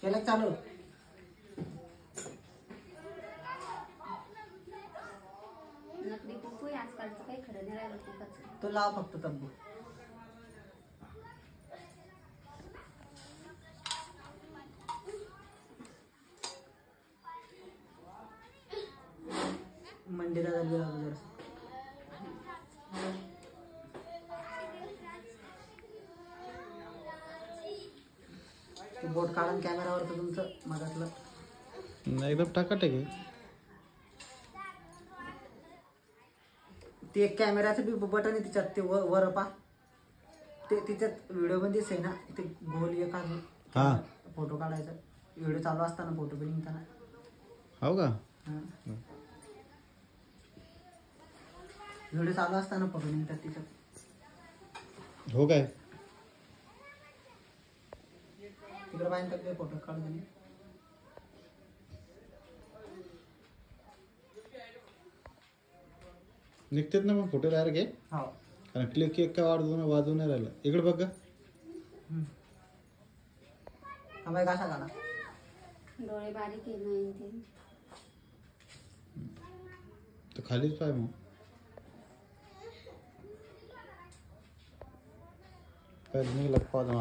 केलं चालू. नकली कुंकू आजकालचं काही खरं नाही राहिलं कुंकाचं. तो लाव फक्त तब्बू. मंदिरात आली अगोदर बोट काढून कॅमेरावर तर तुमचं मधातलं एकदम टाकाटक आहे. ते एक कॅमेराचं बी बटन आहे तिच्यात. ते वर पा ते तिच्यात व्हिडिओ मध्ये दिसे ना ते गोल एक हा फोटो काढायचा. व्हिडिओ चालू असताना फोटो पण निघताना. हो का व्हिडिओ चालू असताना फोटो निघतात तिच्यात. हो काय तिकडे पाहिजे फोटो काढून दिले. निघतात ना मग फोटो डायरेक्ट घे. हो कारण क्लिक केक काय वाजवून नाही राहिलं. इकडे बघ का बाई कसा काढा. डोळे बारीक आहे नाही ते तर खालीच पाय मग काय निघलं पाहा